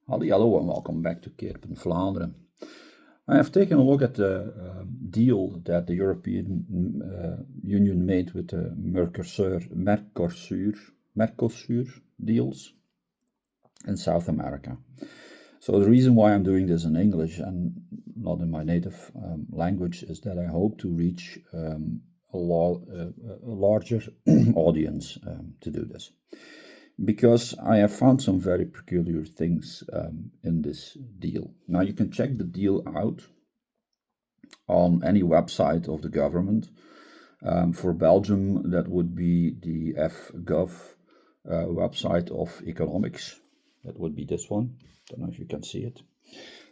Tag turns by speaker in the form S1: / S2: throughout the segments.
S1: Hallo and welcome back to Keerpen Vlaanderen. I have taken a look at the deal that the European Union made with the Mercosur deals in South America. So the reason why I'm doing this in English and not in my native language is that I hope to reach a larger audience to do this. Because I have found some very peculiar things in this deal. Now you can check the deal out on any website of the government. For Belgium, that would be the FGov website of economics. That would be this one. Don't know if you can see it.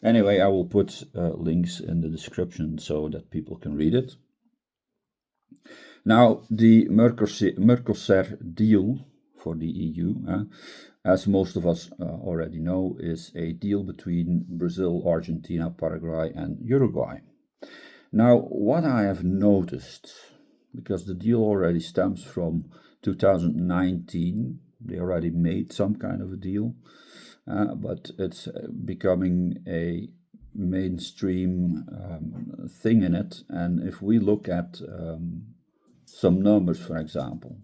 S1: Anyway, I will put links in the description so that people can read it. Now, the Mercosur deal for the EU, as most of us already know, is a deal between Brazil, Argentina, Paraguay, and Uruguay. Now, what I have noticed, because the deal already stems from 2019, they already made some kind of a deal, but it's becoming a mainstream thing in it. And if we look at some numbers, for example,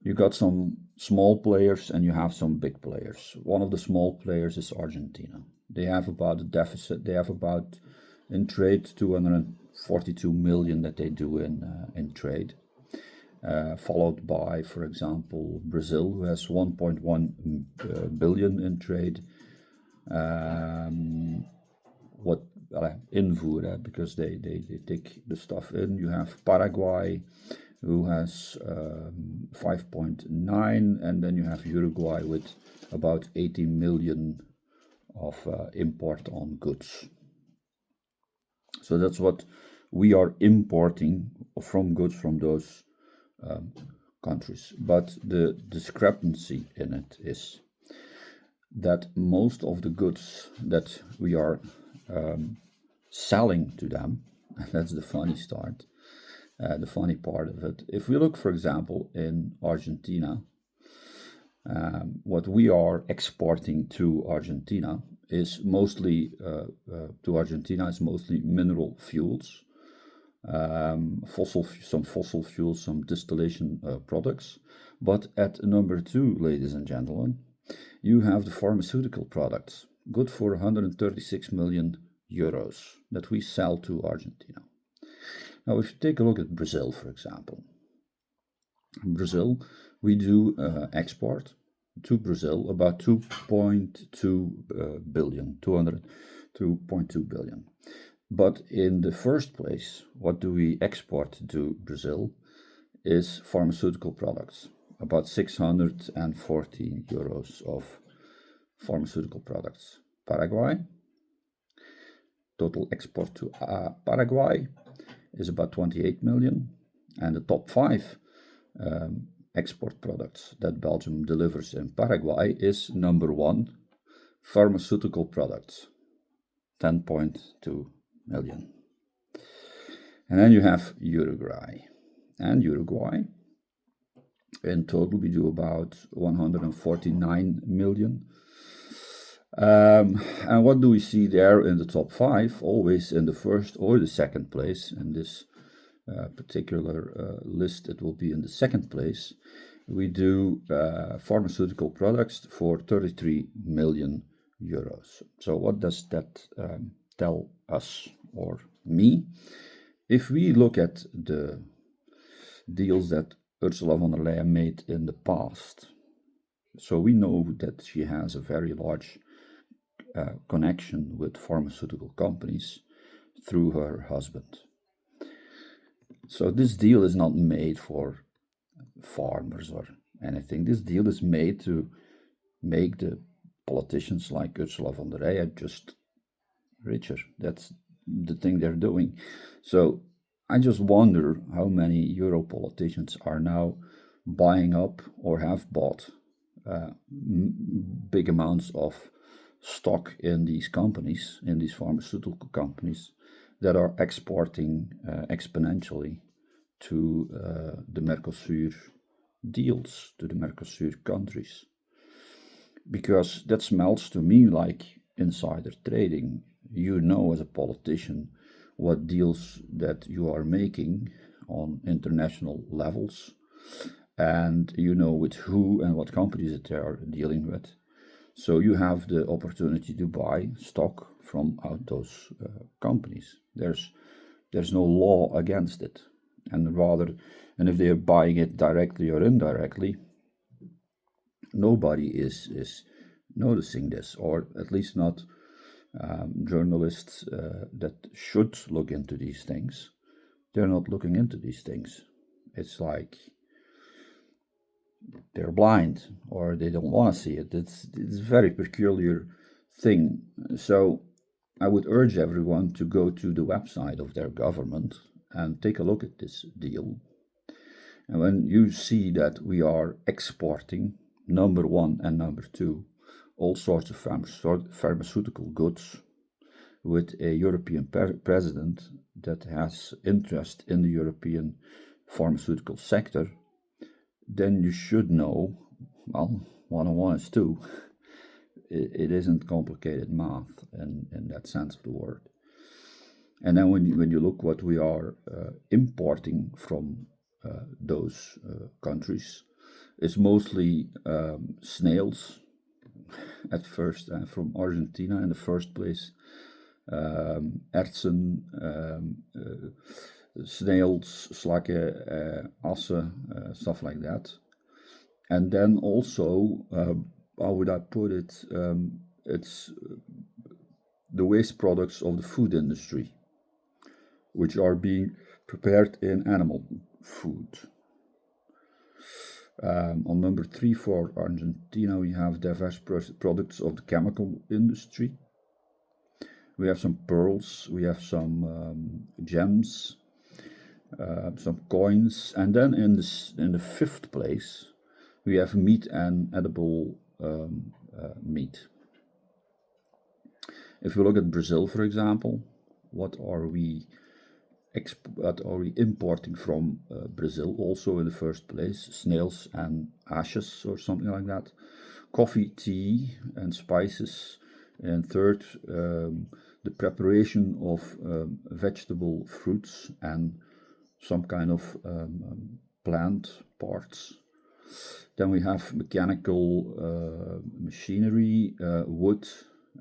S1: you got some small players and you have some big players. One of the small players is Argentina. They have about a deficit. They have about in trade 242 million that they do in trade, followed by, for example, Brazil, who has 1.1 billion in trade. Invoer, because they take the stuff in. You have Paraguay, who has 5.9, and then you have Uruguay with about 80 million of import on goods. So that's what we are importing from goods from those countries. But the discrepancy in it is that most of the goods that we are selling to them, and that's the funny start, the funny part of it. If we look, for example, in Argentina, what we are exporting to Argentina is mostly mineral fuels, some fossil fuels, some distillation products. But at number 2, ladies and gentlemen, you have the pharmaceutical products, good for 136 million euros that we sell to Argentina. Now, if you take a look at Brazil, for example, in Brazil, we do export to Brazil about 2.2 billion, 2.2 billion. But in the first place, what do we export to Brazil is pharmaceutical products, about 614 euros of pharmaceutical products. Paraguay, total export to Paraguay is about 28 million, and the top 5 export products that Belgium delivers in Paraguay is number 1, pharmaceutical products, 10.2 million. And then you have Uruguay. And Uruguay, in total, we do about 149 million. And what do we see there in the top 5? Always in the first or the second place. In this particular list, it will be in the second place. We do pharmaceutical products for 33 million euros. So what does that tell us or me? If we look at the deals that Ursula Vonderleyen made in the past, so we know that she has a very large connection with pharmaceutical companies through her husband. So this deal is not made for farmers or anything. This deal is made to make the politicians like Ursula von der Leyen just richer. That's the thing they're doing. So I just wonder how many Euro politicians are now buying up or have bought big amounts of stock in these companies, in these pharmaceutical companies that are exporting exponentially to the Mercosur deals, to the Mercosur countries. because that smells to me like insider trading. You know, as a politician, what deals that you are making on international levels, and you know with who and what companies that they are dealing with. So you have the opportunity to buy stock from out those companies. There's no law against it, and if they are buying it directly or indirectly, nobody is noticing this, or at least not journalists that should look into these things. They're not looking into these things. It's like they're blind, or they don't want to see it. It's a very peculiar thing. So I would urge everyone to go to the website of their government and take a look at this deal. And when you see that we are exporting, number one and number two, all sorts of pharmaceutical goods, with a European president that has interest in the European pharmaceutical sector, then you should know, well, 1 and 1 is 2. It isn't complicated math in that sense of the word. And then when you look what we are importing from those countries, it's mostly snails at first, from Argentina in the first place, ertsen, snails, slakken, assen, stuff like that. And then also, how would I put it, it's the waste products of the food industry, which are being prepared in animal food. On number 3 for Argentina, we have diverse products of the chemical industry. We have some pearls, we have some gems, some coins, and then in the 5th place, we have meat and edible meat. If you look at Brazil, for example, what are we importing from Brazil? Also in the first place, snails and ashes or something like that. Coffee, tea, and spices. And third, the preparation of vegetable fruits and some kind of plant parts. Then we have mechanical machinery, wood,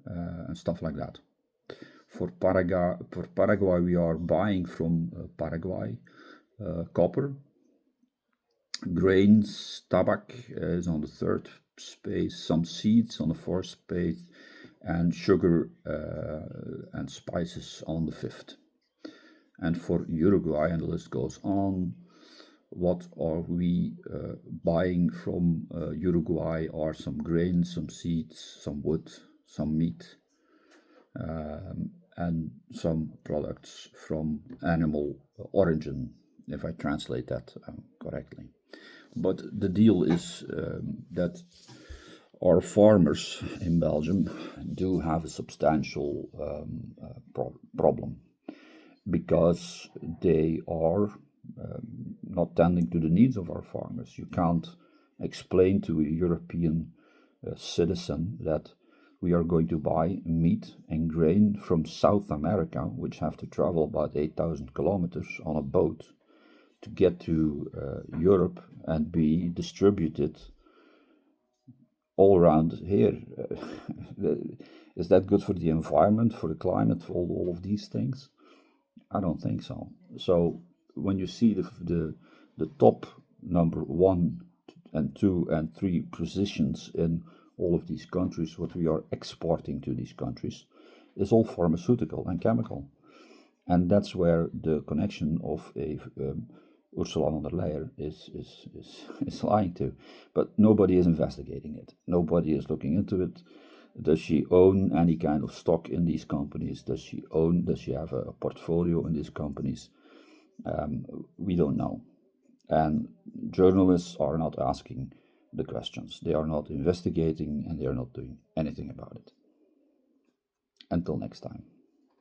S1: and stuff like that. For Paraguay, we are buying from Paraguay copper, grains, tobacco is on the 3rd space, some seeds on the 4th space, and sugar and spices on the 5th. And for Uruguay, and the list goes on, what are we buying from Uruguay are some grains, some seeds, some wood, some meat, and some products from animal origin, if I translate that correctly. But the deal is that our farmers in Belgium do have a substantial problem, because they are not tending to the needs of our farmers. You can't explain to a European citizen that we are going to buy meat and grain from South America, which have to travel about 8,000 kilometers on a boat to get to Europe and be distributed all around here. Is that good for the environment, for the climate, for all of these things? I don't think so. So when you see the top number 1 and 2 and 3 positions in all of these countries, what we are exporting to these countries is all pharmaceutical and chemical. And that's where the connection of a Ursula Vonderleyen is lying to. But nobody is investigating it. Nobody is looking into it. Does she own any kind of stock in these companies? Does she have a portfolio in these companies? We don't know. And journalists are not asking the questions. They are not investigating, and they are not doing anything about it. Until next time.